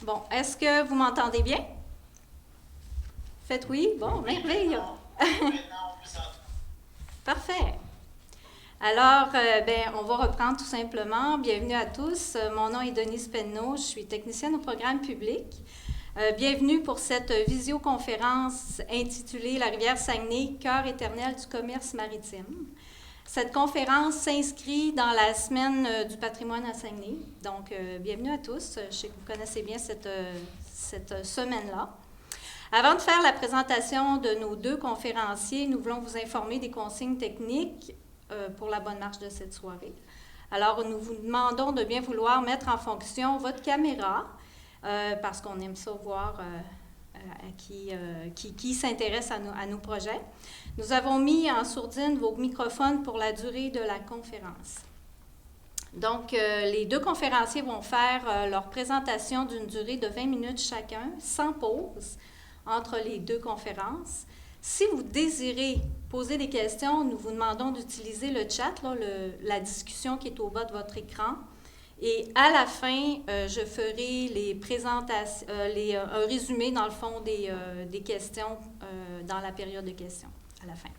Bon, est-ce que vous m'entendez bien? Faites oui? Bon, merveille. Parfait. Alors, on va reprendre tout simplement. Bienvenue à tous. Mon nom est Denise Penneau. Je suis technicienne au programme public. Bienvenue pour cette visioconférence intitulée La rivière Saguenay, cœur éternel du commerce maritime. Cette conférence s'inscrit dans la semaine du patrimoine à Saguenay. Donc, bienvenue à tous. Je sais que vous connaissez bien cette semaine-là. Avant de faire la présentation de nos deux conférenciers, nous voulons vous informer des consignes techniques pour la bonne marche de cette soirée. Alors, nous vous demandons de bien vouloir mettre en fonction votre caméra, parce qu'on aime ça voir qui s'intéresse à nos projets. Nous avons mis en sourdine vos microphones pour la durée de la conférence. Donc, les deux conférenciers vont faire leur présentation d'une durée de 20 minutes chacun, sans pause, entre les deux conférences. Si vous désirez poser des questions, nous vous demandons d'utiliser le chat, la discussion qui est au bas de votre écran. Et à la fin, je ferai les présentations, un résumé, dans le fond, des questions dans la période de questions, à la fin.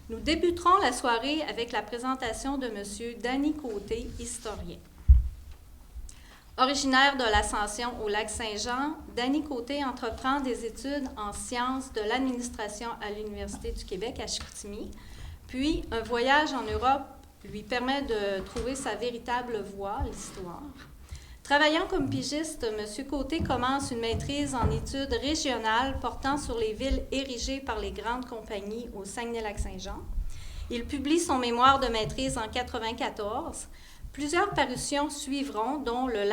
Nous débuterons la soirée avec la présentation de M. Danny Côté, historien. Originaire de l'Ascension au Lac-Saint-Jean, Danny Côté entreprend des études en sciences de l'administration à l'Université du Québec à Chicoutimi, puis un voyage en Europe lui permet de trouver sa véritable voie, l'histoire. Travaillant comme pigiste, M. Côté commence une maîtrise en études régionales portant sur les villes érigées par les grandes compagnies au Saguenay-Lac-Saint-Jean. Il publie son mémoire de maîtrise en 1994. Plusieurs parutions suivront, dont le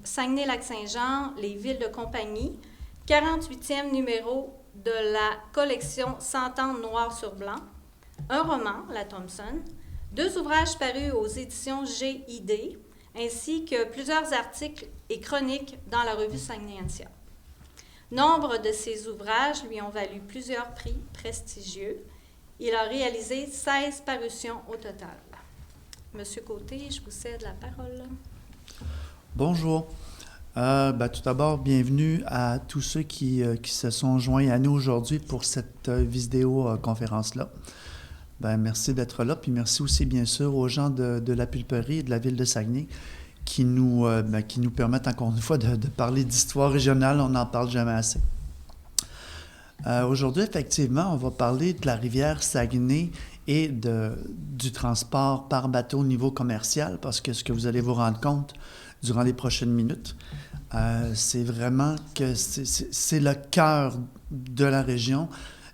Saguenay-Lac-Saint-Jean, les villes de compagnie, 48e numéro de la collection 100 ans noir sur blanc, un roman, La Thompson, 2 ouvrages parus aux éditions GID, ainsi que plusieurs articles et chroniques dans la revue Saguenayensia. Nombre de ces ouvrages lui ont valu plusieurs prix prestigieux. Il a réalisé 16 parutions au total. Monsieur Côté, je vous cède la parole. Bonjour. Tout d'abord, bienvenue à tous ceux qui se sont joints à nous aujourd'hui pour cette vidéoconférence-là. Merci d'être là, puis merci aussi, bien sûr, aux gens de la pulperie et de la ville de Saguenay qui nous permettent, encore une fois, de parler d'histoire régionale. On n'en parle jamais assez. Aujourd'hui, effectivement, on va parler de la rivière Saguenay et du transport par bateau au niveau commercial, parce que ce que vous allez vous rendre compte durant les prochaines minutes, c'est vraiment que c'est le cœur de la région.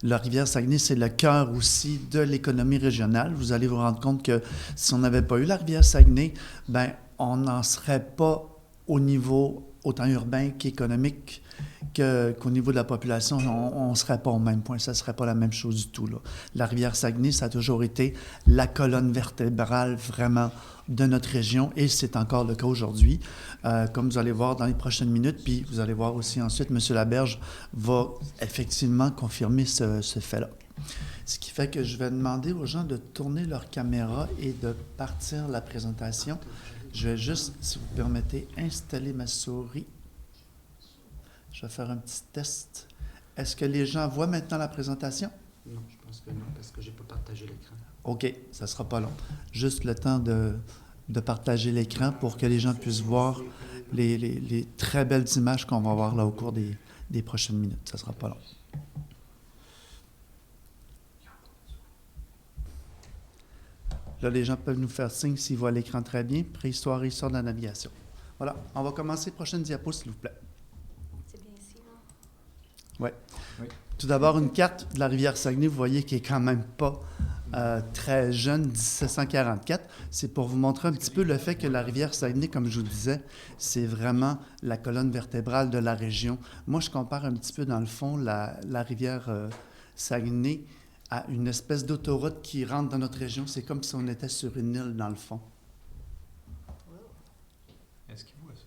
La rivière Saguenay, c'est le cœur aussi de l'économie régionale. Vous allez vous rendre compte que si on n'avait pas eu la rivière Saguenay, on n'en serait pas au niveau autant urbain qu'économique qu'au niveau de la population. On ne serait pas au même point. Ça ne serait pas la même chose du tout, là. La rivière Saguenay, ça a toujours été la colonne vertébrale vraiment de notre région et c'est encore le cas aujourd'hui. Comme vous allez voir dans les prochaines minutes, puis vous allez voir aussi ensuite, M. Laberge va effectivement confirmer ce fait-là. Ce qui fait que je vais demander aux gens de tourner leur caméra et de partir la présentation. Je vais juste, si vous permettez, installer ma souris. Je vais faire un petit test. Est-ce que les gens voient maintenant la présentation? Non, je pense que non, parce que je n'ai pas partagé l'écran. OK, ça ne sera pas long. Juste le temps de partager l'écran pour que les gens puissent voir les très belles images qu'on va voir là au cours des prochaines minutes. Ça ne sera pas long. Là, les gens peuvent nous faire signe s'ils voient l'écran très bien. Préhistoire et histoire de la navigation. Voilà, on va commencer. Prochaine diapo, s'il vous plaît. C'est bien ici, là? Oui. Tout d'abord, une carte de la rivière Saguenay, vous voyez, qui est quand même pas très jeune, 1744. C'est pour vous montrer un petit peu le fait que la rivière Saguenay, comme je vous disais, c'est vraiment la colonne vertébrale de la région. Moi, je compare un petit peu, dans le fond, la rivière Saguenay à une espèce d'autoroute qui rentre dans notre région. C'est comme si on était sur une île, dans le fond. Est-ce qu'il voit ça?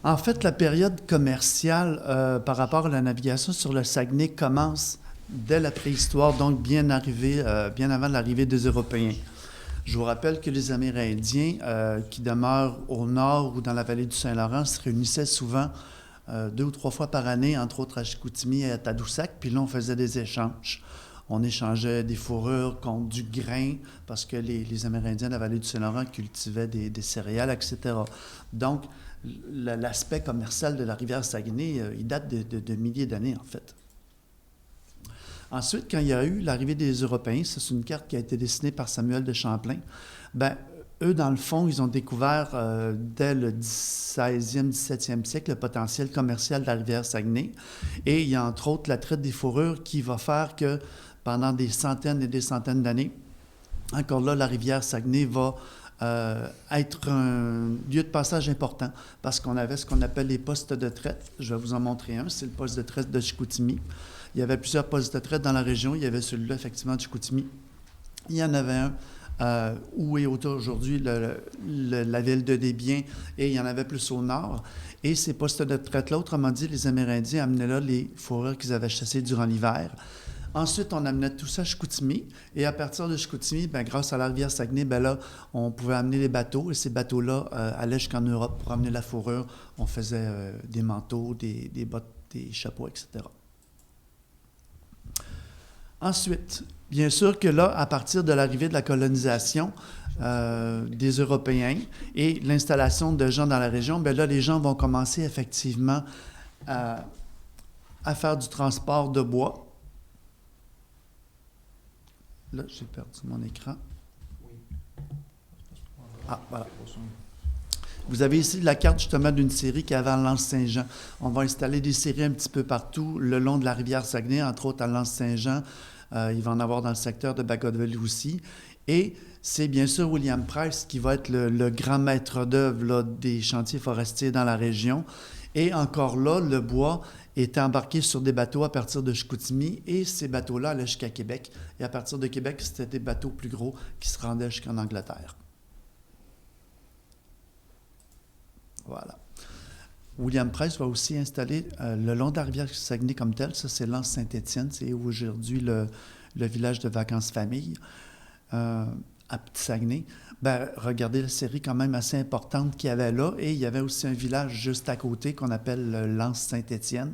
En fait, la période commerciale par rapport à la navigation sur le Saguenay commence dès la préhistoire, donc bien avant l'arrivée des Européens. Je vous rappelle que les Amérindiens qui demeurent au nord ou dans la vallée du Saint-Laurent se réunissaient souvent 2 ou 3 fois par année, entre autres à Chicoutimi et à Tadoussac. Puis là, on faisait des échanges. On échangeait des fourrures contre du grain parce que les Amérindiens de la vallée du Saint-Laurent cultivaient des céréales, etc. Donc, l'aspect commercial de la rivière Saguenay, il date de milliers d'années, en fait. Ensuite, quand il y a eu l'arrivée des Européens, ça, c'est une carte qui a été dessinée par Samuel de Champlain, eux, dans le fond, ils ont découvert dès le 16e, 17e siècle le potentiel commercial de la rivière Saguenay. Et il y a entre autres la traite des fourrures qui va faire que pendant des centaines et des centaines d'années, encore là, la rivière Saguenay va être un lieu de passage important parce qu'on avait ce qu'on appelle les postes de traite. Je vais vous en montrer un, c'est le poste de traite de Chicoutimi. Il y avait plusieurs postes de traite dans la région. Il y avait celui-là, effectivement, de Chicoutimi. Il y en avait un où est aujourd'hui la ville de Desbiens, et il y en avait plus au nord. Et ces postes de traite-là, autrement dit, les Amérindiens amenaient là les fourrures qu'ils avaient chassées durant l'hiver. Ensuite, on amenait tout ça à Chicoutimi. Et à partir de Chicoutimi, grâce à la rivière Saguenay, là, on pouvait amener les bateaux. Et ces bateaux-là allaient jusqu'en Europe pour amener la fourrure. On faisait des manteaux, des bottes, des chapeaux, etc. Ensuite, bien sûr que là, à partir de l'arrivée de la colonisation des Européens et l'installation de gens dans la région, là, les gens vont commencer effectivement à faire du transport de bois. Là, j'ai perdu mon écran. Ah, voilà. Vous avez ici la carte justement d'une scierie qui avait à l'Anse-Saint-Jean. On va installer des scieries un petit peu partout le long de la rivière Saguenay, entre autres à l'Anse-Saint-Jean. Il va en avoir dans le secteur de Bagotville aussi. Et c'est bien sûr William Price qui va être le grand maître d'œuvre des chantiers forestiers dans la région. Et encore là, le bois était embarqué sur des bateaux à partir de Chicoutimi et ces bateaux-là allaient jusqu'à Québec. Et à partir de Québec, c'était des bateaux plus gros qui se rendaient jusqu'en Angleterre. Voilà. William Price va aussi installer le long de la rivière Saguenay comme tel. Ça, c'est l'Anse Saint-Étienne. C'est aujourd'hui le village de vacances famille à Petit-Saguenay. Regardez la série quand même assez importante qu'il y avait là. Et il y avait aussi un village juste à côté qu'on appelle l'Anse Saint-Étienne.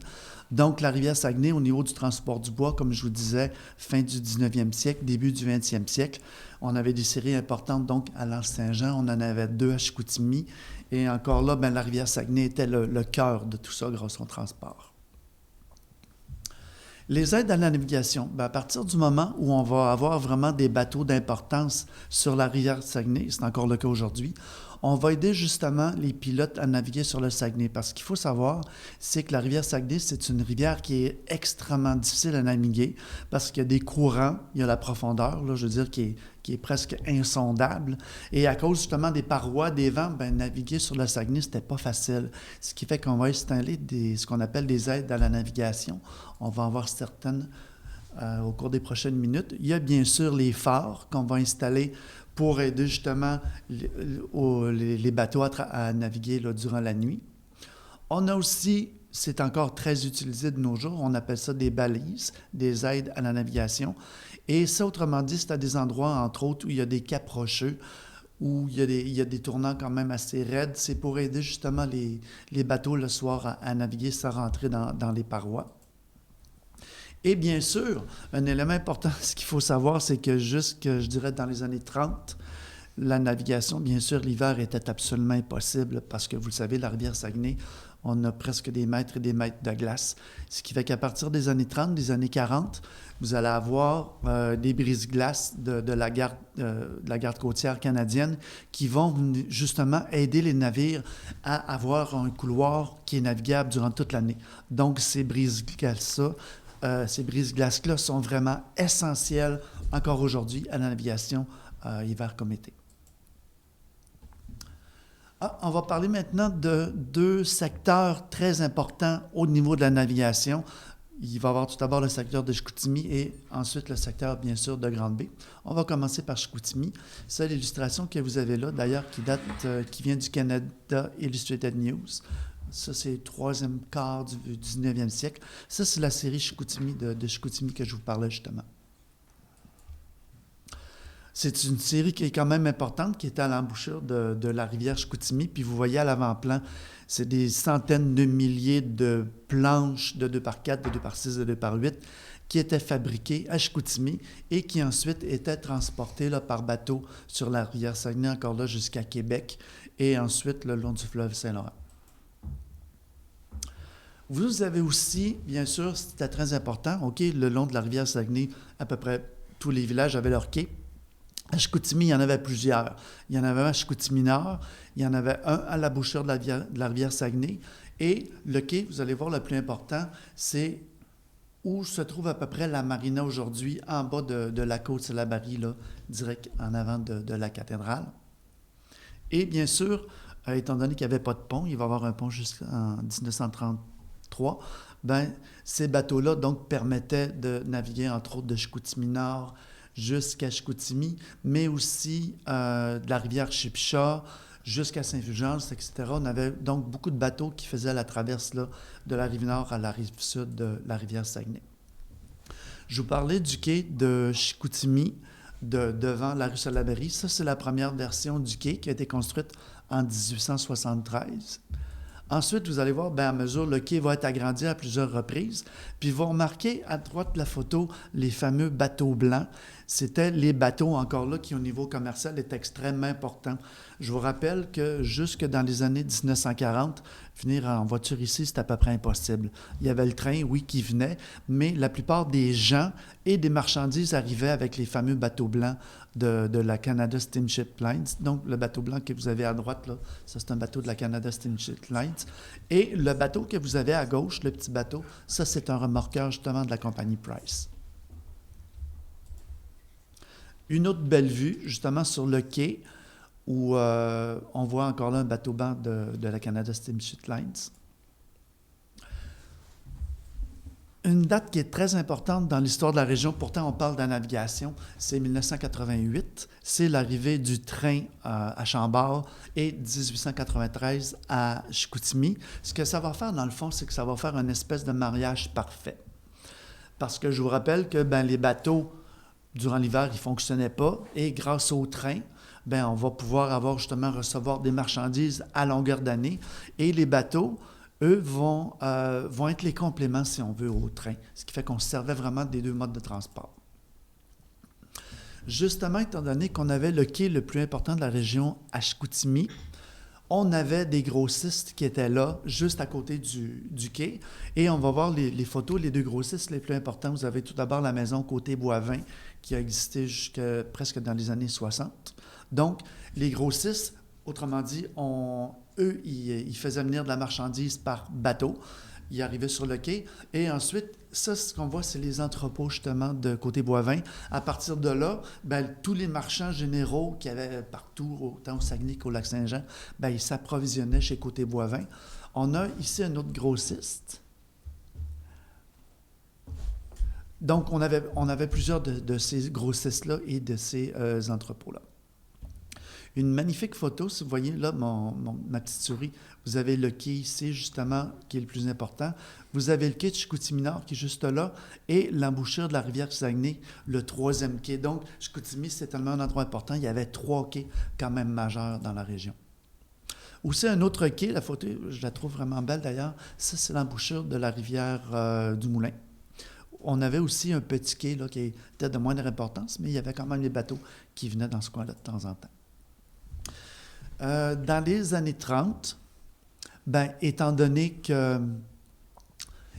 Donc, la rivière Saguenay, au niveau du transport du bois, comme je vous disais, fin du 19e siècle, début du 20e siècle, on avait des séries importantes donc à l'Anse-Saint-Jean. On en avait 2 à Chicoutimi. Et encore là, la rivière Saguenay était le cœur de tout ça grâce au transport. Les aides à la navigation, à partir du moment où on va avoir vraiment des bateaux d'importance sur la rivière Saguenay, c'est encore le cas aujourd'hui, on va aider justement les pilotes à naviguer sur le Saguenay. Parce qu'il faut savoir, c'est que la rivière Saguenay, c'est une rivière qui est extrêmement difficile à naviguer parce qu'il y a des courants, il y a la profondeur, là, je veux dire, qui est presque insondable. Et à cause justement des parois, des vents, naviguer sur le Saguenay, c'était pas facile. Ce qui fait qu'on va installer ce qu'on appelle des aides à la navigation. On va en voir certaines au cours des prochaines minutes. Il y a bien sûr les phares qu'on va installer pour aider justement les bateaux à naviguer là, durant la nuit. On a aussi, c'est encore très utilisé de nos jours, on appelle ça des balises, des aides à la navigation. Et ça, autrement dit, c'est à des endroits, entre autres, où il y a des caps rocheux, où il y a des tournants quand même assez raides. C'est pour aider justement les bateaux le soir à naviguer sans rentrer dans les parois. Et bien sûr, un élément important, ce qu'il faut savoir, c'est que jusque, je dirais, dans les années 30, la navigation, bien sûr, l'hiver était absolument impossible parce que, vous le savez, la rivière Saguenay, on a presque des mètres et des mètres de glace. Ce qui fait qu'à partir des années 30, des années 40, vous allez avoir des brise-glaces de la garde côtière canadienne qui vont justement aider les navires à avoir un couloir qui est navigable durant toute l'année. Donc, ces brise-glaces-là, sont vraiment essentielles encore aujourd'hui à la navigation hiver comme été. On va parler maintenant de 2 secteurs très importants au niveau de la navigation. Il va y avoir tout d'abord le secteur de Chicoutimi et ensuite le secteur, bien sûr, de Grande-Bay. On va commencer par Chicoutimi. C'est l'illustration que vous avez là, d'ailleurs, qui vient du Canada Illustrated News. Ça, c'est le 3e quart du 19e siècle. Ça, c'est la série Chicoutimi de Chicoutimi que je vous parlais justement. C'est une série qui est quand même importante, qui est à l'embouchure de la rivière Chicoutimi. Puis vous voyez à l'avant-plan, c'est des centaines de milliers de planches de 2 par 4, de 2 par 6, de 2 par 8 qui étaient fabriquées à Chicoutimi et qui ensuite étaient transportées là, par bateau sur la rivière Saguenay, encore là jusqu'à Québec, et ensuite le long du fleuve Saint-Laurent. Vous avez aussi, bien sûr, c'était très important, OK, le long de la rivière Saguenay, à peu près tous les villages avaient leur quai. À Chicoutimi, il y en avait plusieurs. Il y en avait un à Chicoutimi-Nord, il y en avait un à l'embouchure de la rivière Saguenay. Et le quai, vous allez voir, le plus important, c'est où se trouve à peu près la marina aujourd'hui, en bas de la Côte-Salaberry, là, direct en avant de la cathédrale. Et bien sûr, étant donné qu'il n'y avait pas de pont, il va y avoir un pont jusqu'en 1933, ben, ces bateaux-là donc permettaient de naviguer, entre autres, de Chicoutimi-Nord jusqu'à Chicoutimi, mais aussi de la rivière Chipcha jusqu'à Saint-Fulgence, etc. On avait donc beaucoup de bateaux qui faisaient la traverse là, de la rive nord à la rive sud de la rivière Saguenay. Je vous parlais du quai de Chicoutimi, devant la rue Salaberry. Ça, c'est la première version du quai qui a été construite en 1873. Ensuite, vous allez voir, bien, à mesure, le quai va être agrandi à plusieurs reprises. Puis vous remarquez à droite de la photo les fameux bateaux blancs. C'était les bateaux, encore là, qui au niveau commercial est extrêmement important. Je vous rappelle que jusque dans les années 1940, venir en voiture ici, c'était à peu près impossible. Il y avait le train, oui, qui venait, mais la plupart des gens et des marchandises arrivaient avec les fameux bateaux blancs de la Canada Steamship Lines. Donc, le bateau blanc que vous avez à droite, là, ça, c'est un bateau de la Canada Steamship Lines. Et le bateau que vous avez à gauche, le petit bateau, ça, c'est un remorqueur, justement, de la compagnie Price. Une autre belle vue, justement, sur le quai, où on voit encore là un bateau-banc de la Canada Steamship Lines. Une date qui est très importante dans l'histoire de la région, pourtant on parle de la navigation, c'est 1988, c'est l'arrivée du train à Chambord et 1893 à Chicoutimi. Ce que ça va faire, dans le fond, c'est que ça va faire une espèce de mariage parfait. Parce que je vous rappelle que les bateaux, durant l'hiver, ils ne fonctionnaient pas et grâce au train, on va pouvoir recevoir des marchandises à longueur d'année et les bateaux, eux, vont être les compléments, si on veut, au train. Ce qui fait qu'on se servait vraiment des deux modes de transport. Justement, étant donné qu'on avait le quai le plus important de la région à Chicoutimi, on avait des grossistes qui étaient là, juste à côté du quai. Et on va voir les photos, les deux grossistes les plus importants. Vous avez tout d'abord la maison côté Boivin, qui a existé jusqu'à presque dans les années 60. Donc, les grossistes, autrement dit, eux, ils faisaient venir de la marchandise par bateau. Ils arrivaient sur le quai. Et ensuite, ça, ce qu'on voit, c'est les entrepôts, justement, de côté Boivin. À partir de là, tous les marchands généraux qu'il y avait partout, autant au Saguenay qu'au Lac-Saint-Jean, ils s'approvisionnaient chez côté Boivin. On a ici un autre grossiste. Donc, on avait plusieurs de ces grossistes-là et de ces entrepôts-là. Une magnifique photo, si vous voyez là ma petite souris, vous avez le quai ici, justement, qui est le plus important. Vous avez le quai de Chicoutimi-Nord qui est juste là et l'embouchure de la rivière Saguenay, le troisième quai. Donc, Chicoutimi, c'est tellement un endroit important. Il y avait 3 quais quand même majeurs dans la région. Aussi, un autre quai, la photo, je la trouve vraiment belle d'ailleurs, ça, c'est l'embouchure de la rivière du Moulin. On avait aussi un petit quai là, qui était de moindre importance, mais il y avait quand même les bateaux qui venaient dans ce coin-là de temps en temps. Dans les années 30, étant donné que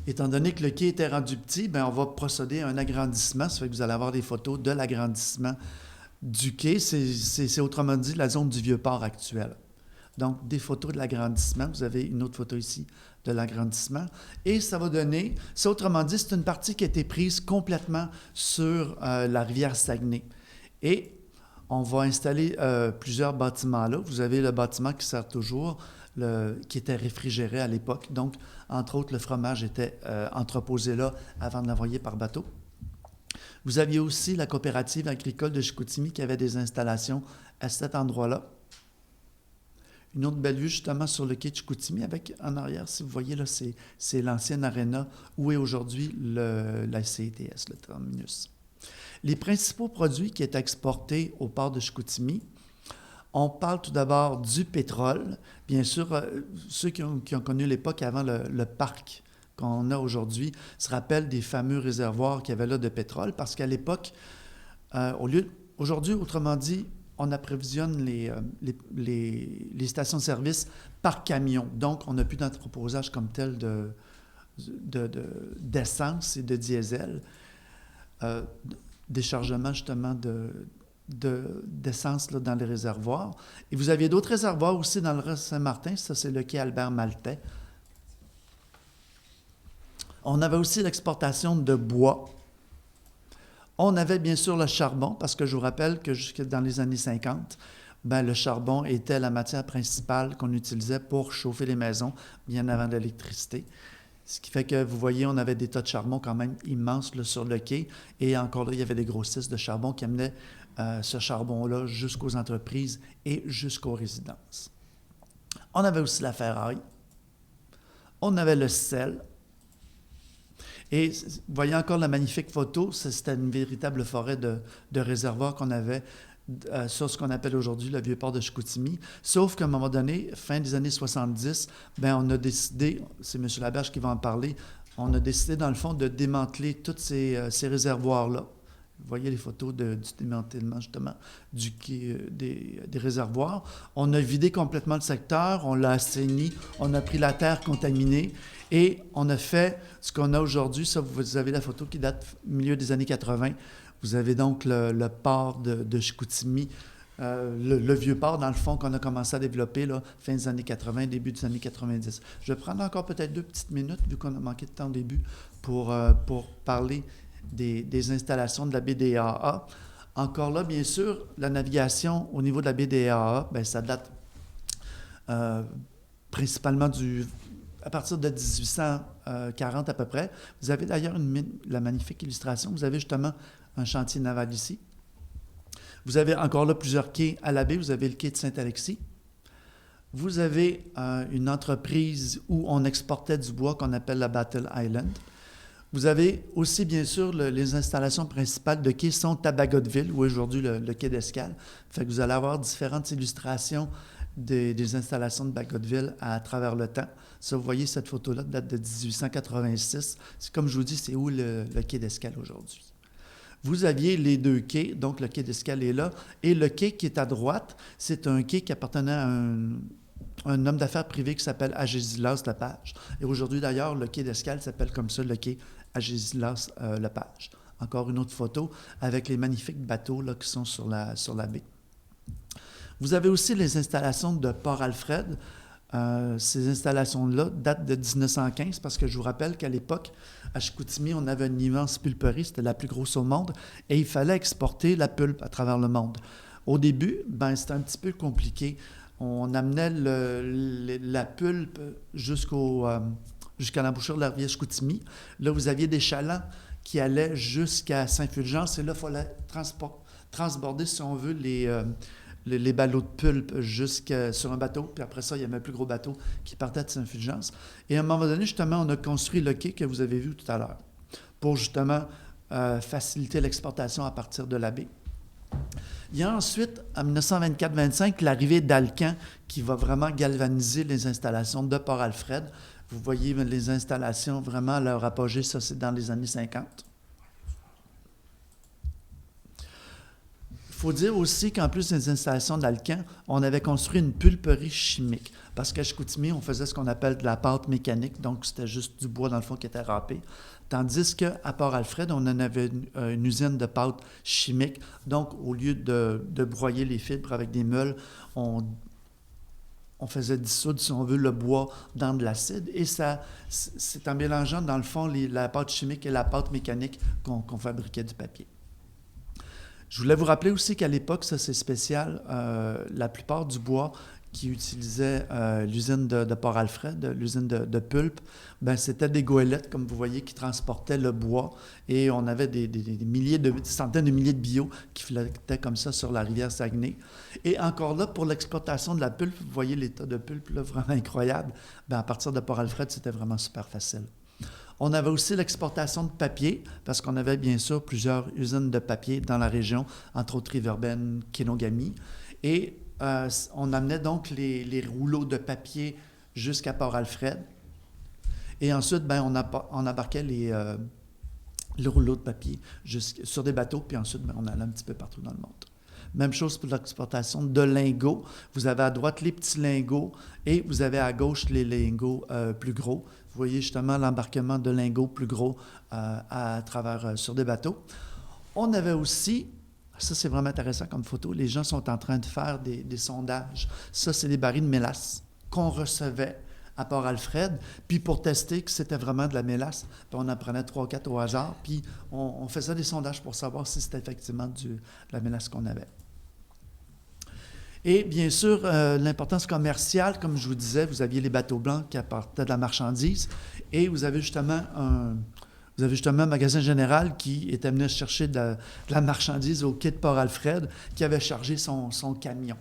le quai était rendu petit, on va procéder à un agrandissement. Ça fait que vous allez avoir des photos de l'agrandissement du quai. C'est autrement dit la zone du Vieux-Port actuel. Donc, des photos de l'agrandissement. Vous avez une autre photo ici de l'agrandissement. Et ça va donner, ça autrement dit, c'est une partie qui a été prise complètement sur la rivière Saguenay. Et on va installer plusieurs bâtiments là. Vous avez le bâtiment qui sert toujours, qui était réfrigéré à l'époque. Donc, entre autres, le fromage était entreposé là avant de l'envoyer par bateau. Vous aviez aussi la coopérative agricole de Chicoutimi qui avait des installations à cet endroit-là. Une autre belle vue justement sur le quai de Chicoutimi avec en arrière, si vous voyez là, c'est l'ancienne aréna où est aujourd'hui la CITS, le terminus. Les principaux produits qui étaient exportés au port de Chicoutimi, on parle tout d'abord du pétrole. Bien sûr, ceux qui ont connu l'époque avant le parc qu'on a aujourd'hui se rappellent des fameux réservoirs qu'il y avait là de pétrole, parce qu'à l'époque, aujourd'hui, autrement dit, on approvisionne les stations-service par camion. Donc, on n'a plus d'entreposage comme tel d'essence et de diesel. Déchargement, justement, d'essence là, dans les réservoirs. Et vous aviez d'autres réservoirs aussi dans le Saint-Martin. Ça, c'est le quai Albert-Maltais. On avait aussi l'exportation de bois. On avait bien sûr le charbon, parce que je vous rappelle que jusque dans les années 50, le charbon était la matière principale qu'on utilisait pour chauffer les maisons, bien avant l'électricité. Ce qui fait que, vous voyez, on avait des tas de charbon quand même immenses là, sur le quai. Et encore là, il y avait des grossistes de charbon qui amenaient ce charbon-là jusqu'aux entreprises et jusqu'aux résidences. On avait aussi la ferraille. On avait le sel. Et vous voyez encore la magnifique photo, c'était une véritable forêt de réservoirs qu'on avait sur ce qu'on appelle aujourd'hui le vieux port de Chicoutimi. Sauf qu'à un moment donné, fin des années 70, on a décidé, c'est M. Laberge qui va en parler, on a décidé dans le fond de démanteler tous ces réservoirs-là. Vous voyez les photos du démantèlement justement des réservoirs. On a vidé complètement le secteur, on l'a assaini, on a pris la terre contaminée et on a fait ce qu'on a aujourd'hui. Ça, vous avez la photo qui date du milieu des années 80. Vous avez donc le port de Chicoutimi, le vieux port dans le fond qu'on a commencé à développer là, fin des années 80, début des années 90. Je vais prendre encore peut-être 2 petites minutes vu qu'on a manqué de temps au début pour parler des installations de la baie des AA. Encore là, bien sûr, la navigation au niveau de la baie des AA, ça date principalement à partir de 1840 à peu près. Vous avez d'ailleurs la magnifique illustration. Vous avez justement un chantier naval ici. Vous avez encore là plusieurs quais à la baie. Vous avez le quai de Saint-Alexis. Vous avez une entreprise où on exportait du bois qu'on appelle la Battle Island. Vous avez aussi, bien sûr, les installations principales de quais sont à Bagotville, où est aujourd'hui le quai d'escale. Fait que vous allez avoir différentes illustrations des installations de Bagotville à travers le temps. Ça, vous voyez, cette photo-là date de 1886. C'est comme je vous dis, c'est où le quai d'escale aujourd'hui. Vous aviez les 2 quais, donc le quai d'escale est là, et le quai qui est à droite, c'est un quai qui appartenait à un homme d'affaires privé qui s'appelle Agésilas Lepage. Et aujourd'hui, d'ailleurs, le quai d'escale s'appelle comme ça, le quai Agésilas Lepage. Encore une autre photo avec les magnifiques bateaux là, qui sont sur la baie. Vous avez aussi les installations de Port-Alfred. Ces installations-là datent de 1915 parce que je vous rappelle qu'à l'époque, à Chicoutimi, on avait une immense pulperie, c'était la plus grosse au monde, et il fallait exporter la pulpe à travers le monde. Au début, c'était un petit peu compliqué. On amenait la pulpe jusqu'à l'embouchure de la rivière Chicoutimi. Là, vous aviez des chalands qui allaient jusqu'à Saint-Fulgence, et là, il fallait transborder, si on veut, les ballots de pulpe sur un bateau, puis après ça, il y avait un plus gros bateau qui partait de Saint-Fulgence. Et à un moment donné, justement, on a construit le quai que vous avez vu tout à l'heure pour justement faciliter l'exportation à partir de la baie. Il y a ensuite, en 1924-25, l'arrivée d'Alcan qui va vraiment galvaniser les installations de Port-Alfred. Vous voyez les installations vraiment à leur apogée, ça c'est dans les années 50. Il faut dire aussi qu'en plus des installations d'Alcan, on avait construit une pulperie chimique. Parce qu'à Chicoutimi, on faisait ce qu'on appelle de la pâte mécanique, donc c'était juste du bois dans le fond qui était râpé. Tandis qu'à Port-Alfred, on en avait une usine de pâte chimique. Donc, au lieu de broyer les fibres avec des meules, on faisait dissoudre, si on veut, le bois dans de l'acide. Et ça, c'est en mélangeant, dans le fond, la pâte chimique et la pâte mécanique qu'on fabriquait du papier. Je voulais vous rappeler aussi qu'à l'époque, ça c'est spécial, la plupart du bois qui utilisait l'usine de Port-Alfred, l'usine de pulpe, c'était des goélettes, comme vous voyez, qui transportaient le bois. Et on avait des centaines de milliers de bio qui flottaient comme ça sur la rivière Saguenay. Et encore là, pour l'exploitation de la pulpe, vous voyez les tas de pulpe là, vraiment incroyables. À partir de Port-Alfred, c'était vraiment super facile. On avait aussi l'exportation de papier, parce qu'on avait bien sûr plusieurs usines de papier dans la région, entre autres Riverbend, Kenogami. Et on amenait donc les rouleaux de papier jusqu'à Port-Alfred. Et ensuite, on embarquait les rouleaux de papier sur des bateaux, puis ensuite, on allait un petit peu partout dans le monde. Même chose pour l'exportation de lingots. Vous avez à droite les petits lingots et vous avez à gauche les lingots plus gros. Vous voyez justement l'embarquement de lingots plus gros à travers sur des bateaux. On avait aussi, ça c'est vraiment intéressant comme photo, les gens sont en train de faire des sondages. Ça, c'est des barils de mélasse qu'on recevait à Port-Alfred, puis pour tester que c'était vraiment de la mélasse, puis on en prenait 3 ou 4 au hasard, puis on faisait des sondages pour savoir si c'était effectivement de la mélasse qu'on avait. Et bien sûr, l'importance commerciale, comme je vous disais, vous aviez les bateaux blancs qui apportaient de la marchandise, et vous avez justement un magasin général qui était venu chercher de la marchandise au quai de Port-Alfred, qui avait chargé son camion.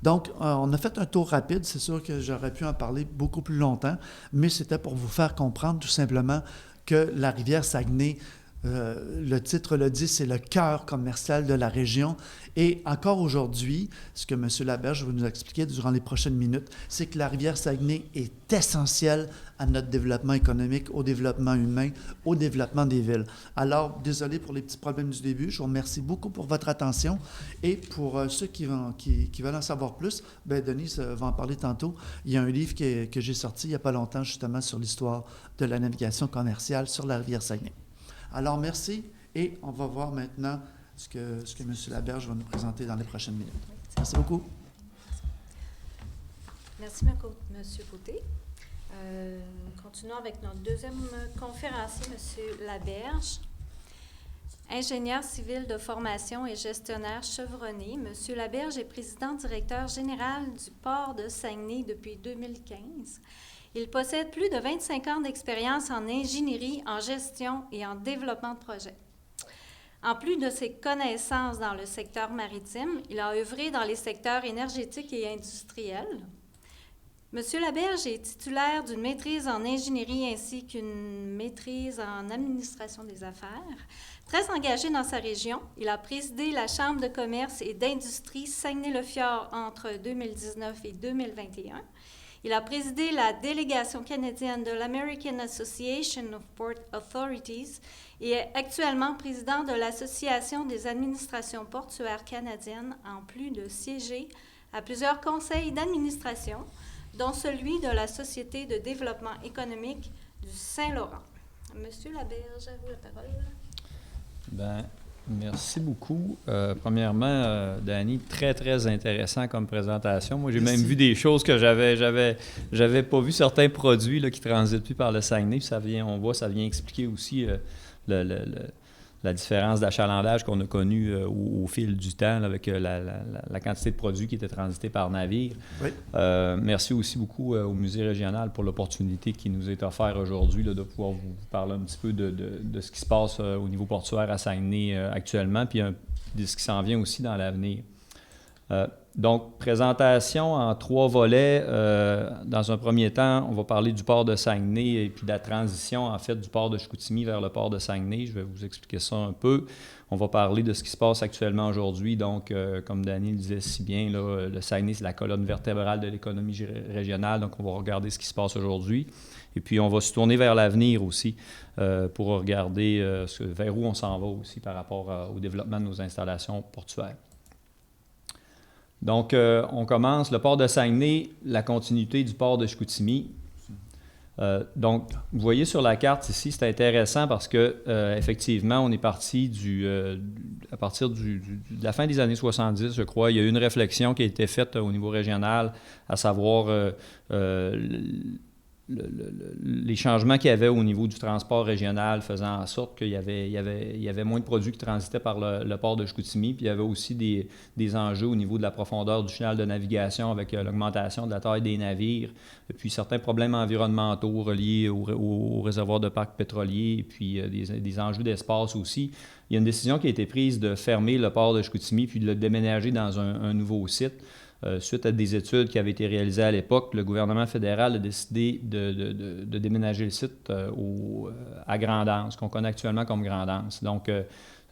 Donc, on a fait un tour rapide. C'est sûr que j'aurais pu en parler beaucoup plus longtemps, mais c'était pour vous faire comprendre tout simplement que la rivière Saguenay, le titre le dit, c'est le cœur commercial de la région. Et encore aujourd'hui, ce que M. Laberge va nous expliquer durant les prochaines minutes, c'est que la rivière Saguenay est essentielle à notre développement économique, au développement humain, au développement des villes. Alors, désolé pour les petits problèmes du début. Je vous remercie beaucoup pour votre attention. Et pour ceux qui veulent en savoir plus, Denise va en parler tantôt. Il y a un livre que j'ai sorti il n'y a pas longtemps, justement, sur l'histoire de la navigation commerciale sur la rivière Saguenay. Alors, merci. Et on va voir maintenant ce que M. Laberge va nous présenter dans les prochaines minutes. Merci beaucoup. Merci, M. Côté. Continuons avec notre deuxième conférencier, M. Laberge. Ingénieur civil de formation et gestionnaire chevronné, M. Laberge est président-directeur général du port de Saguenay depuis 2015. Il possède plus de 25 ans d'expérience en ingénierie, en gestion et en développement de projets. En plus de ses connaissances dans le secteur maritime, il a œuvré dans les secteurs énergétiques et industriels. M. Laberge est titulaire d'une maîtrise en ingénierie ainsi qu'une maîtrise en administration des affaires. Très engagé dans sa région, il a présidé la Chambre de commerce et d'industrie Saguenay-le-Fjord entre 2019 et 2021. Il a présidé la délégation canadienne de l'American Association of Port Authorities et est actuellement président de l'Association des administrations portuaires canadiennes, en plus de siéger à plusieurs conseils d'administration, dont celui de la Société de développement économique du Saint-Laurent. Monsieur Laberge, à vous la parole. Merci beaucoup. Premièrement, Dany, très, très intéressant comme présentation. Moi, j'ai même vu des choses que j'avais pas vu, certains produits là, qui transitent plus par le Saguenay. Puis ça vient expliquer aussi la différence d'achalandage qu'on a connue au fil du temps là, avec la quantité de produits qui étaient transités par navire. Oui. Merci aussi beaucoup au Musée régional pour l'opportunité qui nous est offerte aujourd'hui là, de pouvoir vous parler un petit peu de ce qui se passe au niveau portuaire à Saguenay actuellement, puis de ce qui s'en vient aussi dans l'avenir. Donc, présentation en 3 volets. Dans un premier temps, on va parler du port de Saguenay et puis de la transition, en fait, du port de Chicoutimi vers le port de Saguenay. Je vais vous expliquer ça un peu. On va parler de ce qui se passe actuellement aujourd'hui. Donc, comme Dany le disait si bien, là, le Saguenay, c'est la colonne vertébrale de l'économie régionale. Donc, on va regarder ce qui se passe aujourd'hui. Et puis, on va se tourner vers l'avenir aussi pour regarder vers où on s'en va aussi par rapport au développement de nos installations portuaires. Donc, on commence. Le port de Saguenay, la continuité du port de Chicoutimi. Donc, vous voyez sur la carte ici, c'est intéressant parce que effectivement, on est parti à partir de la fin des années 70, je crois. Il y a eu une réflexion qui a été faite au niveau régional, à savoir les changements qu'il y avait au niveau du transport régional faisant en sorte qu'il y avait moins de produits qui transitaient par le port de Chicoutimi, puis il y avait aussi des enjeux au niveau de la profondeur du chenal de navigation avec l'augmentation de la taille des navires, et puis certains problèmes environnementaux reliés au réservoir de parcs pétroliers, et puis des enjeux d'espace aussi. Il y a une décision qui a été prise de fermer le port de Chicoutimi puis de le déménager dans un nouveau site. Suite à des études qui avaient été réalisées à l'époque, le gouvernement fédéral a décidé de déménager le site à Grand'Anse, qu'on connaît actuellement comme Grand'Anse. Donc,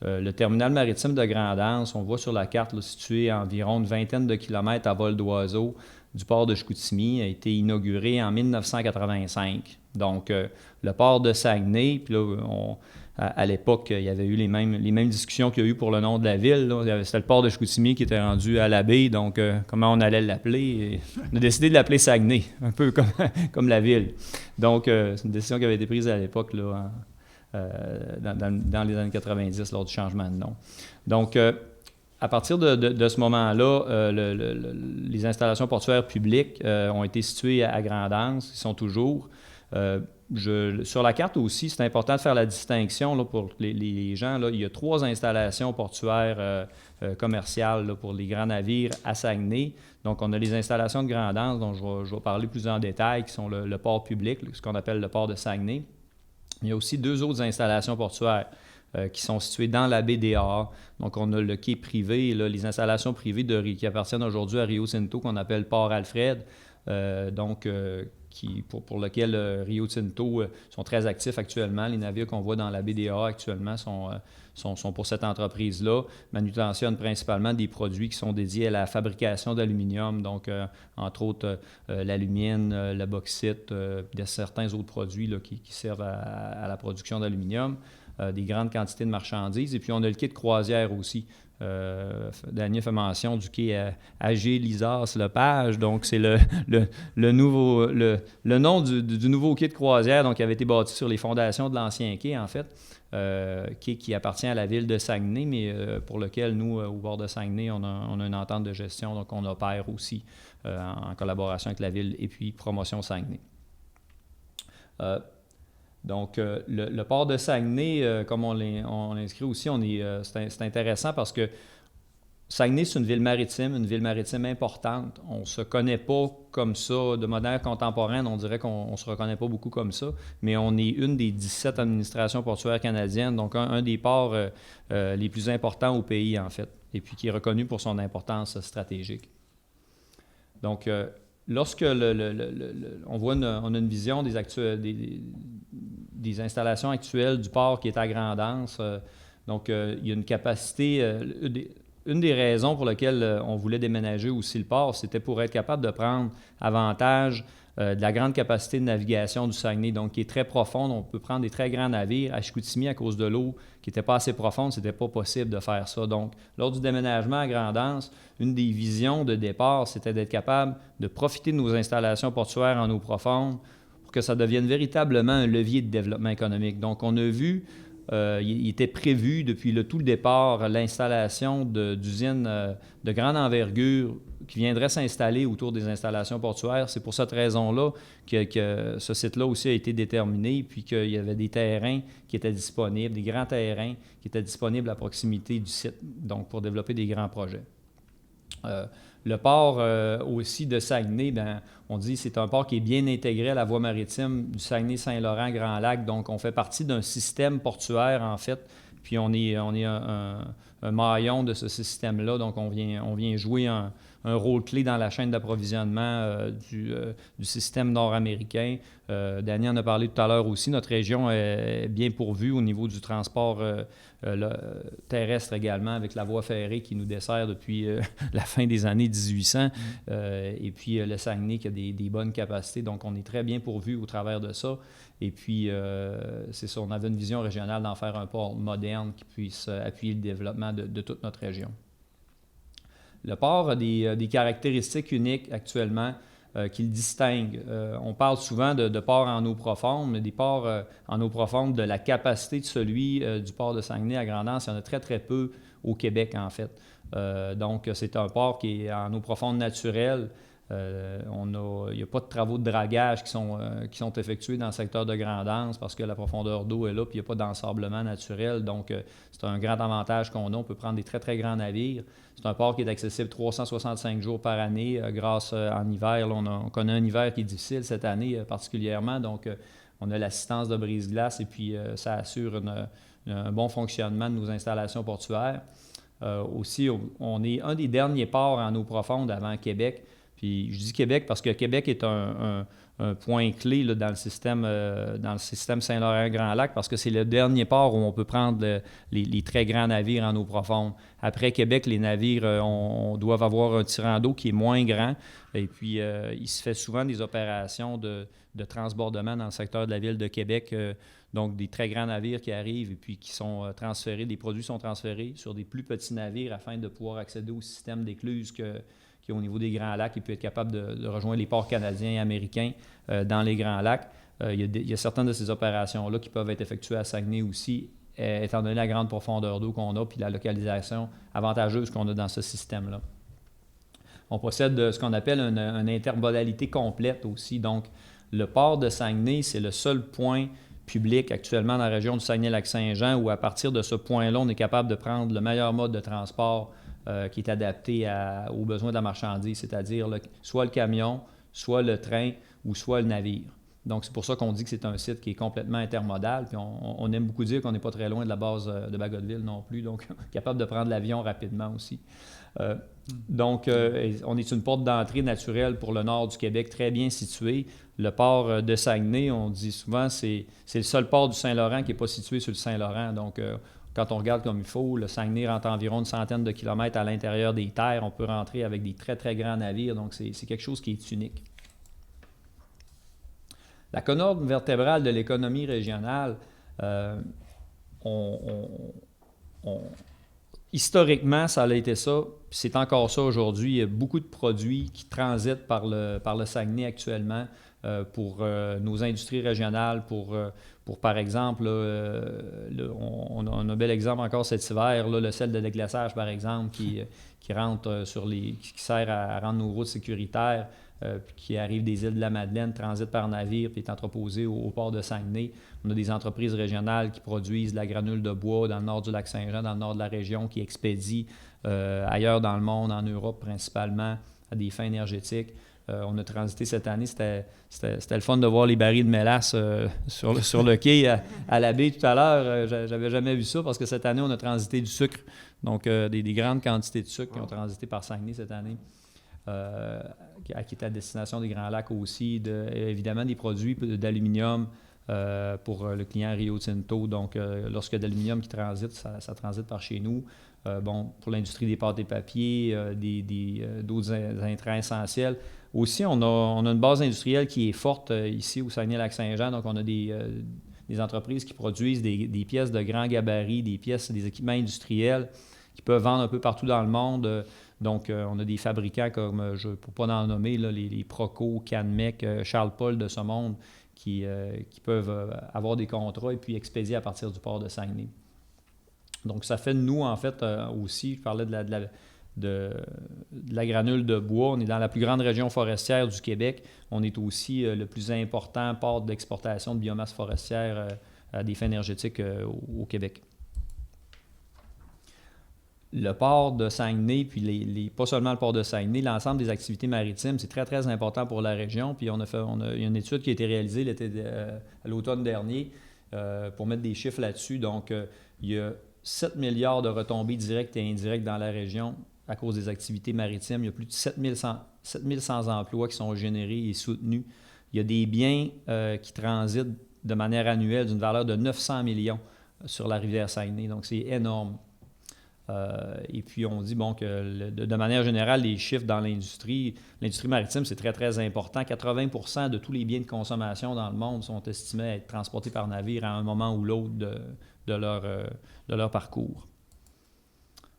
le terminal maritime de Grand'Anse, on voit sur la carte, là, situé à environ une vingtaine de kilomètres à vol d'oiseau du port de Chicoutimi, a été inauguré en 1985. Donc, le port de Saguenay, puis là, à l'époque, il y avait eu les mêmes discussions qu'il y a eu pour le nom de la ville. C'était le port de Chicoutimi qui était rendu à la baie, donc comment on allait l'appeler? On a décidé de l'appeler Saguenay, un peu comme la ville. Donc, c'est une décision qui avait été prise à l'époque, là, dans les années 90, lors du changement de nom. Donc, à partir de ce moment-là, les installations portuaires publiques ont été situées à Grand'Anse, ils sont toujours. Sur la carte aussi, c'est important de faire la distinction là, pour les gens. Là, il y a 3 installations portuaires commerciales là, pour les grands navires à Saguenay. Donc, on a les installations de Grand'Anse, dont je vais parler plus en détail, qui sont le port public, ce qu'on appelle le port de Saguenay. Il y a aussi 2 autres installations portuaires qui sont situées dans la baie des Arts. Donc, on a le quai privé, là, les installations privées qui appartiennent aujourd'hui à Rio Tinto, qu'on appelle Port Alfred. Pour lequel Rio Tinto sont très actifs actuellement. Les navires qu'on voit dans la baie des Arts actuellement sont pour cette entreprise-là. Manutentionnent principalement des produits qui sont dédiés à la fabrication d'aluminium, donc entre autres l'alumine, la bauxite, certains autres produits là, qui servent à la production d'aluminium, des grandes quantités de marchandises. Et puis on a le quai de croisière aussi. Daniel fait mention du quai AG Lisas Lepage, donc c'est le nom du nouveau quai de croisière donc, qui avait été bâti sur les fondations de l'ancien quai, en fait, quai qui appartient à la ville de Saguenay, mais pour lequel nous, au bord de Saguenay, on a une entente de gestion, donc on opère aussi en collaboration avec la ville et puis Promotion Saguenay. Donc, le port de Saguenay, comme on l'inscrit aussi, c'est intéressant parce que Saguenay, c'est une ville maritime importante. On ne se connaît pas comme ça. De manière contemporaine, on dirait qu'on ne se reconnaît pas beaucoup comme ça, mais on est une des 17 administrations portuaires canadiennes, donc un des ports les plus importants au pays, en fait, et puis qui est reconnu pour son importance stratégique. Donc, lorsque on voit on a une vision des installations actuelles du port qui est à Grand'Anse, donc il y a une capacité, une des raisons pour lesquelles on voulait déménager aussi le port, c'était pour être capable de prendre avantage de la grande capacité de navigation du Saguenay, donc qui est très profonde. On peut prendre des très grands navires. À Chicoutimi, à cause de l'eau qui n'était pas assez profonde, ce n'était pas possible de faire ça. Donc, lors du déménagement à Grand'Anse, une des visions de départ, c'était d'être capable de profiter de nos installations portuaires en eau profonde pour que ça devienne véritablement un levier de développement économique. Donc, on a vu, il était prévu depuis tout le départ l'installation d'usines de grande envergure qui viendraient s'installer autour des installations portuaires. C'est pour cette raison-là que ce site-là aussi a été déterminé, puis qu'il y avait des terrains qui étaient disponibles, des grands terrains qui étaient disponibles à proximité du site, donc pour développer des grands projets. Le port aussi de Saguenay, on dit que c'est un port qui est bien intégré à la voie maritime du Saguenay-Saint-Laurent-Grand-Lac, donc on fait partie d'un système portuaire en fait, puis on est un maillon de ce système-là, donc on vient jouer un rôle clé dans la chaîne d'approvisionnement du système nord-américain. Daniel en a parlé tout à l'heure aussi. Notre région est bien pourvue au niveau du transport terrestre également, avec la voie ferrée qui nous dessert depuis la fin des années 1800. Et puis le Saguenay qui a des bonnes capacités. Donc, on est très bien pourvu au travers de ça. Et puis, c'est ça, on avait une vision régionale d'en faire un port moderne qui puisse appuyer le développement de toute notre région. Le port a des caractéristiques uniques actuellement qui le distinguent. On parle souvent de ports en eau profonde, mais des ports en eau profonde de la capacité de celui du port de Saguenay à Grand'Anse, il y en a très, très peu au Québec, en fait. Donc, c'est un port qui est en eau profonde naturelle. Il n'y a pas de travaux de dragage qui sont effectués dans le secteur de Grand'Anse parce que la profondeur d'eau est là, puis il n'y a pas d'ensablement naturel. Donc, c'est un grand avantage qu'on a. On peut prendre des très, très grands navires. C'est un port qui est accessible 365 jours par année grâce en hiver. Là, on connaît un hiver qui est difficile cette année particulièrement. Donc, on a l'assistance de brise-glace et puis ça assure un bon fonctionnement de nos installations portuaires. Aussi, on est un des derniers ports en eau profonde avant Québec. Puis je dis Québec parce que Québec est un point clé là, dans le système Saint-Laurent-Grand-Lac parce que c'est le dernier port où on peut prendre les très grands navires en eau profonde. Après Québec, les navires doivent avoir un tirant d'eau qui est moins grand. Et puis, il se fait souvent des opérations de transbordement dans le secteur de la ville de Québec. Donc, des très grands navires qui arrivent et puis qui sont transférés, des produits sont transférés sur des plus petits navires afin de pouvoir accéder au système d'écluses qui est au niveau des Grands Lacs et puis être capable de rejoindre les ports canadiens et américains dans les Grands Lacs. Il y a certaines de ces opérations-là qui peuvent être effectuées à Saguenay aussi, étant donné la grande profondeur d'eau qu'on a puis la localisation avantageuse qu'on a dans ce système-là. On possède ce qu'on appelle une intermodalité complète aussi. Donc, le port de Saguenay, c'est le seul point public actuellement dans la région du Saguenay-Lac-Saint-Jean où, à partir de ce point-là, on est capable de prendre le meilleur mode de transport qui est adapté aux besoins de la marchandise, c'est-à-dire soit le camion, soit le train ou soit le navire. Donc, c'est pour ça qu'on dit que c'est un site qui est complètement intermodal. Puis on aime beaucoup dire qu'on n'est pas très loin de la base de Bagotville non plus, donc capable de prendre l'avion rapidement aussi. Donc, on est une porte d'entrée naturelle pour le nord du Québec, très bien situé. Le port de Saguenay, on dit souvent, c'est le seul port du Saint-Laurent qui n'est pas situé sur le Saint-Laurent. Donc, quand on regarde comme il faut, le Saguenay rentre environ une centaine de kilomètres à l'intérieur des terres. On peut rentrer avec des très, très grands navires. Donc, c'est quelque chose qui est unique. La colonne vertébrale de l'économie régionale, historiquement, ça a été ça, puis c'est encore ça aujourd'hui. Il y a beaucoup de produits qui transitent par le Saguenay actuellement pour nos industries régionales, pour par exemple, on a un bel exemple encore cet hiver, là, le sel de déglaçage, par exemple, qui rentre qui sert à rendre nos routes sécuritaires, puis qui arrive des îles de la Madeleine, transite par navire, puis est entreposé au port de Saguenay. On a des entreprises régionales qui produisent de la granule de bois dans le nord du Lac-Saint-Jean, dans le nord de la région, qui expédient ailleurs dans le monde, en Europe principalement, à des fins énergétiques. On a transité cette année, c'était le fun de voir les barils de mélasse sur le quai à la baie tout à l'heure. J'avais jamais vu ça parce que cette année, on a transité du sucre. Donc, des grandes quantités de sucre qui ont transité par Saguenay cette année, qui est à destination des Grands Lacs aussi. Évidemment, des produits d'aluminium pour le client Rio Tinto. Donc, lorsqu'il y a de l'aluminium qui transite, ça transite par chez nous. Pour l'industrie des pâtes et papiers, d'autres intrants essentiels. Aussi, on a une base industrielle qui est forte ici au Saguenay-Lac-Saint-Jean. Donc, on a des entreprises qui produisent des pièces de grand gabarit, des équipements industriels qui peuvent vendre un peu partout dans le monde. Donc, on a des fabricants comme, pour ne pas en nommer, là, les Proco, Canmec, Charles Paul de ce monde qui peuvent avoir des contrats et puis expédier à partir du port de Saguenay. Donc, ça fait de nous, en fait, aussi, je parlais de la granule de bois. On est dans la plus grande région forestière du Québec. On est aussi le plus important port d'exportation de biomasse forestière à des fins énergétiques au Québec. Le port de Saguenay, puis pas seulement le port de Saguenay, l'ensemble des activités maritimes, c'est très, très important pour la région. Puis il y a une étude qui a été réalisée à l'automne dernier pour mettre des chiffres là-dessus. Donc, il y a 7 milliards de retombées directes et indirectes dans la région à cause des activités maritimes. Il y a plus de 7100 emplois qui sont générés et soutenus. Il y a des biens qui transitent de manière annuelle d'une valeur de 900 millions sur la rivière Saguenay. Donc, c'est énorme. Et puis, on dit que de manière générale, les chiffres dans l'industrie maritime, c'est très, très important. 80% de tous les biens de consommation dans le monde sont estimés à être transportés par navire à un moment ou l'autre de leur parcours.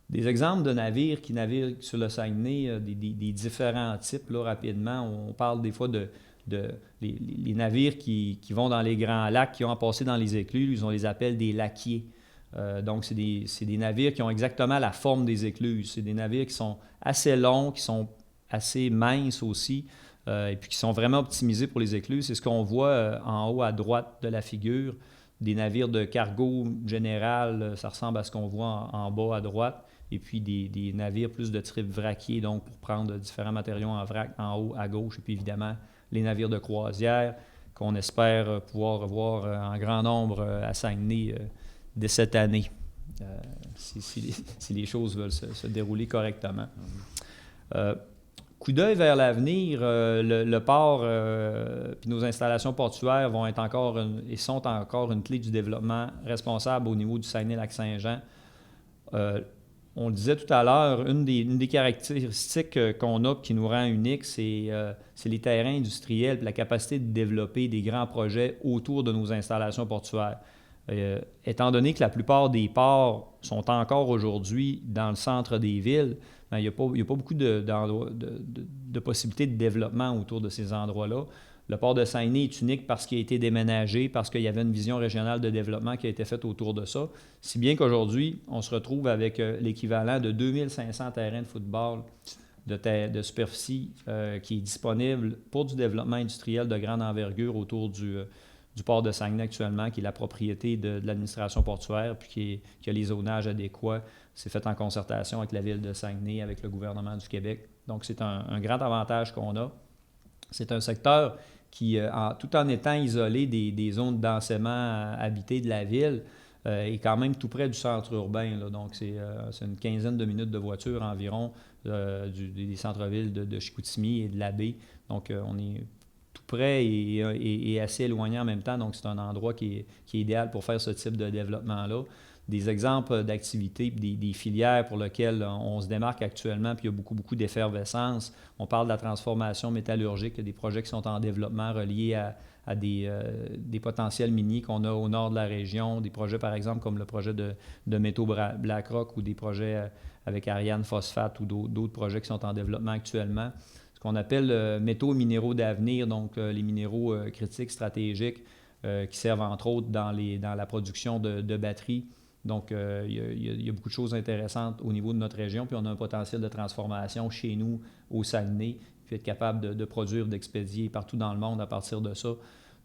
Des exemples de navires qui naviguent sur le Saguenay, des différents types, là, rapidement. On parle des fois les navires qui vont dans les Grands Lacs, qui ont à passer dans les écluses, on les appelle des laquiers. Donc, c'est des navires qui ont exactement la forme des écluses. C'est des navires qui sont assez longs, qui sont assez minces aussi, et puis qui sont vraiment optimisés pour les écluses. C'est ce qu'on voit en haut à droite de la figure. Des navires de cargo général, ça ressemble à ce qu'on voit en bas à droite. Et puis des navires plus de type vraquier, donc pour prendre différents matériaux en vrac en haut à gauche. Et puis évidemment, les navires de croisière qu'on espère pouvoir revoir en grand nombre à Saguenay dès cette année. si les choses veulent se dérouler correctement. Coup d'œil vers l'avenir, le port puis nos installations portuaires vont être sont encore une clé du développement responsable au niveau du Saguenay-Lac-Saint-Jean. On le disait tout à l'heure, une des caractéristiques qu'on a qui nous rend uniques, c'est les terrains industriels et la capacité de développer des grands projets autour de nos installations portuaires. Étant donné que la plupart des ports sont encore aujourd'hui dans le centre des villes, bien, il n'y a pas beaucoup de possibilités de développement autour de ces endroits-là. Le port de Saguenay est unique parce qu'il a été déménagé, parce qu'il y avait une vision régionale de développement qui a été faite autour de ça. Si bien qu'aujourd'hui, on se retrouve avec l'équivalent de 2500 terrains de football de superficie qui est disponible pour du développement industriel de grande envergure autour du port de Saguenay actuellement, qui est la propriété de l'administration portuaire, puis qui a les zonages adéquats. C'est fait en concertation avec la ville de Saguenay, avec le gouvernement du Québec. Donc, c'est un grand avantage qu'on a. C'est un secteur qui, tout en étant isolé des zones densément habitées de la ville, est quand même tout près du centre urbain. Là. Donc, c'est une quinzaine de minutes de voiture environ des centres-villes de Chicoutimi et de la baie. Donc, on est tout près et assez éloigné en même temps. Donc, c'est un endroit qui est idéal pour faire ce type de développement-là. Des exemples d'activités, des filières pour lesquelles on se démarque actuellement, puis il y a beaucoup d'effervescence. On parle de la transformation métallurgique, il y a des projets qui sont en développement reliés à des potentiels miniers qu'on a au nord de la région, des projets par exemple comme le projet de Métaux Blackrock ou des projets avec Ariane Phosphate ou d'autres projets qui sont en développement actuellement. Ce qu'on appelle métaux et minéraux d'avenir, donc les minéraux critiques, stratégiques, qui servent entre autres dans la production de batteries. Donc, il y a beaucoup de choses intéressantes au niveau de notre région, puis on a un potentiel de transformation chez nous, au Saguenay, puis être capable de produire, d'expédier partout dans le monde à partir de ça.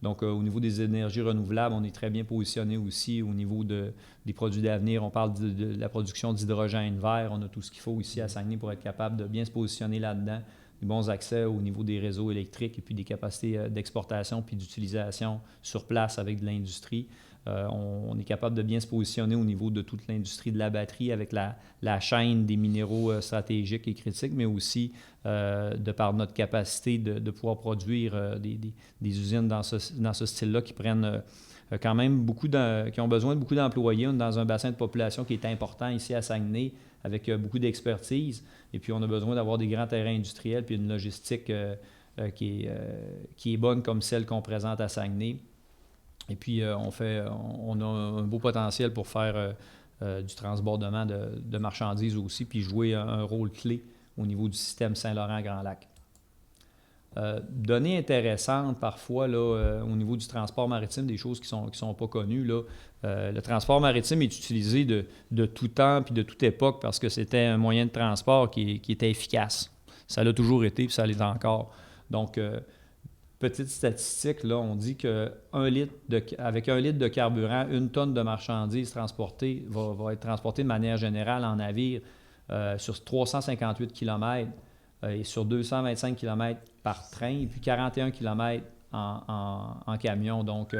Donc, au niveau des énergies renouvelables, on est très bien positionné aussi au niveau des produits d'avenir. On parle de la production d'hydrogène vert. On a tout ce qu'il faut ici à Saguenay pour être capable de bien se positionner là-dedans. Des bons accès au niveau des réseaux électriques et puis des capacités d'exportation puis d'utilisation sur place avec de l'industrie. On est capable de bien se positionner au niveau de toute l'industrie de la batterie avec la chaîne des minéraux stratégiques et critiques, mais aussi de par notre capacité de pouvoir produire des usines dans ce style-là qui prennent quand même qui ont besoin de beaucoup d'employés. On est dans un bassin de population qui est important ici à Saguenay avec beaucoup d'expertise. Et puis, on a besoin d'avoir des grands terrains industriels puis une logistique qui est bonne comme celle qu'on présente à Saguenay. Et puis, on a un beau potentiel pour faire du transbordement de marchandises aussi, puis jouer un rôle clé au niveau du système Saint-Laurent-Grand Lac. Données intéressantes parfois là, au niveau du transport maritime, des choses qui sont pas connues. Là. Le transport maritime est utilisé de tout temps puis de toute époque parce que c'était un moyen de transport qui était efficace. Ça l'a toujours été puis ça l'est encore. Donc, petite statistique, là, on dit qu'avec 1 litre de carburant, 1 tonne de marchandises transportées va être transportée de manière générale en navire sur 358 km et sur 225 km par train, et puis 41 km en camion. Donc,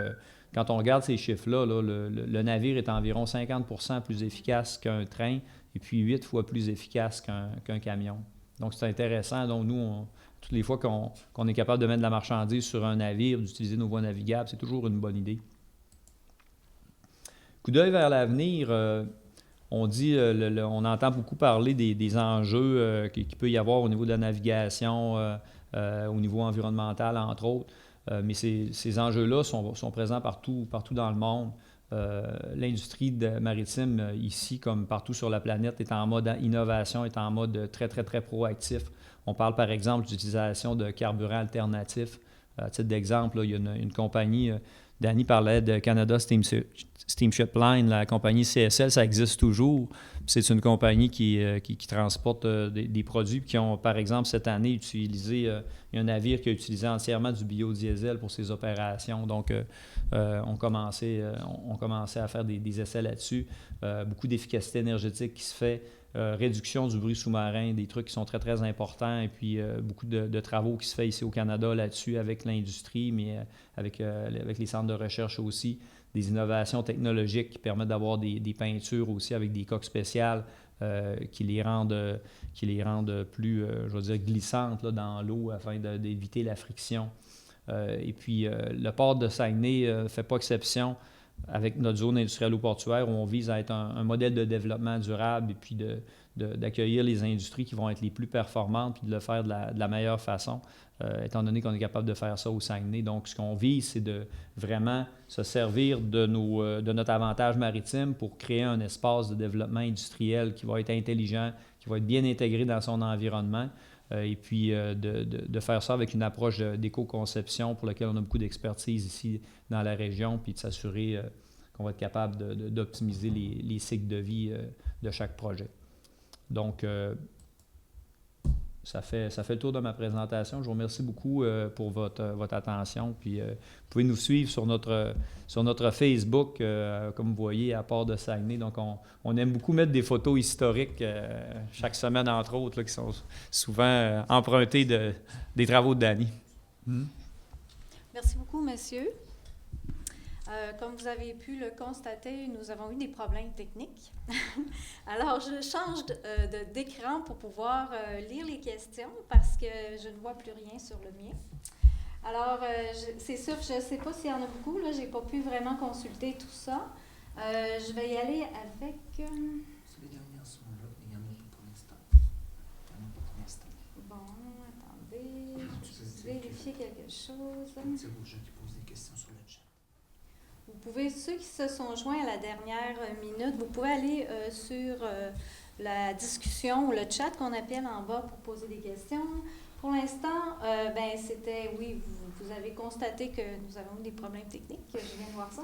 quand on regarde ces chiffres-là, là, le navire est environ 50% plus efficace qu'un train et puis 8 fois plus efficace qu'un camion. Donc, c'est intéressant. Donc, nous, toutes les fois qu'on est capable de mettre de la marchandise sur un navire, d'utiliser nos voies navigables, c'est toujours une bonne idée. Coup d'œil vers l'avenir, on dit, on entend beaucoup parler des enjeux qu'il peut y avoir au niveau de la navigation, au niveau environnemental, entre autres. Mais ces enjeux-là sont présents partout dans le monde. L'industrie maritime, ici, comme partout sur la planète, est en mode innovation, est en mode très, très, très proactif. On parle, par exemple, d'utilisation de carburants alternatifs. À titre d'exemple, là, il y a une compagnie, Danny parlait de Canada Steamship Line, la compagnie CSL, ça existe toujours. C'est une compagnie qui transporte des produits qui ont, par exemple, cette année, utilisé, il y a un navire qui a utilisé entièrement du biodiesel pour ses opérations. Donc, on commençait à faire des essais là-dessus. Beaucoup d'efficacité énergétique qui se fait. Réduction du bruit sous-marin, des trucs qui sont très, très importants. Et puis, beaucoup de travaux qui se font ici au Canada là-dessus avec l'industrie, mais avec les centres de recherche aussi. des innovations technologiques qui permettent d'avoir des peintures aussi avec des coques spéciales qui les rendent plus, je veux dire, glissantes là, dans l'eau afin d'éviter la friction. Et puis, le port de Saguenay ne fait pas exception avec notre zone industrielle ou portuaire où on vise à être un modèle de développement durable et puis d'accueillir les industries qui vont être les plus performantes puis de le faire de la meilleure façon, étant donné qu'on est capable de faire ça au Saguenay. Donc, ce qu'on vise, c'est de vraiment se servir de notre avantage maritime pour créer un espace de développement industriel qui va être intelligent, qui va être bien intégré dans son environnement, et puis de faire ça avec une approche d'éco-conception pour laquelle on a beaucoup d'expertise ici dans la région, puis de s'assurer qu'on va être capable d'optimiser les cycles de vie de chaque projet. Donc, ça fait le tour de ma présentation. Je vous remercie beaucoup pour votre attention. Puis, vous pouvez nous suivre sur notre Facebook, comme vous voyez, à Port de Saguenay. Donc, on aime beaucoup mettre des photos historiques chaque semaine, entre autres, là, qui sont souvent empruntées des travaux de Dany. Merci beaucoup, monsieur. Comme vous avez pu le constater, nous avons eu des problèmes techniques. Alors, je change d'écran pour pouvoir lire les questions parce que je ne vois plus rien sur le mien. Alors, c'est sûr que je ne sais pas s'il y en a beaucoup. Je n'ai pas pu vraiment consulter tout ça. Je vais y aller avec... Les dernières sont là, mais il n'y en a pas pour l'instant. Bon, attendez, je vais vérifier quelque chose. C'est aux gens qui posent des questions sur le chat. Vous pouvez, ceux qui se sont joints à la dernière minute, vous pouvez aller sur la discussion ou le chat qu'on appelle en bas pour poser des questions. Pour l'instant, c'était, oui, vous avez constaté que nous avons eu des problèmes techniques. Je viens de voir ça.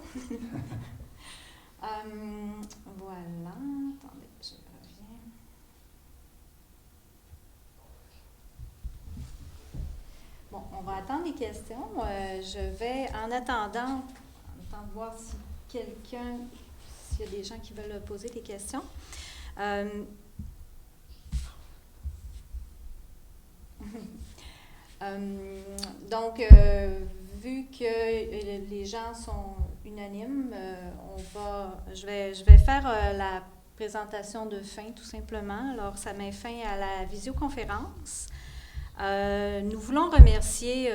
Voilà. Attendez, je reviens. Bon, on va attendre les questions. Je vais, en attendant de voir s'il y a des gens qui veulent poser des questions. Donc, vu que les gens sont unanimes, je vais faire la présentation de fin, tout simplement. Alors, ça met fin à la visioconférence. Nous voulons remercier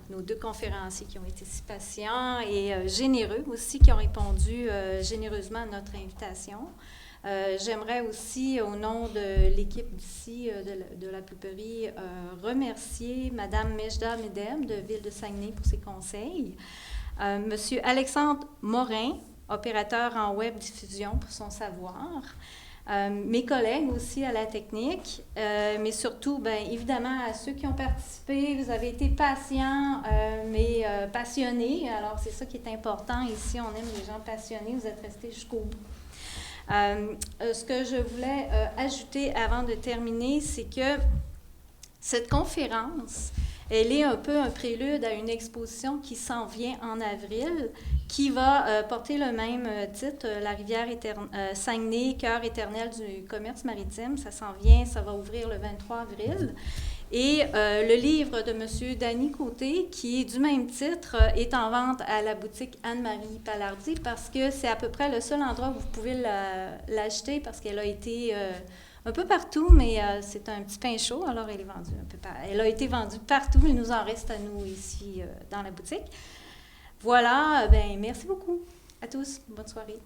nos deux conférenciers qui ont été si patients et généreux aussi, qui ont répondu généreusement à notre invitation. J'aimerais aussi, au nom de l'équipe d'ici, de la pulperie, remercier Mme Mejda Medem de Ville de Saguenay pour ses conseils, Monsieur Alexandre Morin, opérateur en web diffusion, pour son savoir, mes collègues aussi à la technique, mais surtout, bien évidemment, à ceux qui ont participé. Vous avez été patients, mais passionnés. Alors, c'est ça qui est important ici. On aime les gens passionnés. Vous êtes restés jusqu'au bout. Ce que je voulais ajouter avant de terminer, c'est que cette conférence, elle est un peu un prélude à une exposition qui s'en vient en avril, qui va porter le même titre, La rivière Saguenay, cœur éternel du commerce maritime. Ça s'en vient, ça va ouvrir le 23 avril. Et le livre de M. Dany Côté, qui est du même titre, est en vente à la boutique Anne-Marie Palardy parce que c'est à peu près le seul endroit où vous pouvez l'acheter parce qu'elle a été un peu partout, mais c'est un petit pain chaud, alors elle est vendue un peu partout. Elle a été vendue partout, il nous en reste à nous ici dans la boutique. Voilà, merci beaucoup à tous. Bonne soirée.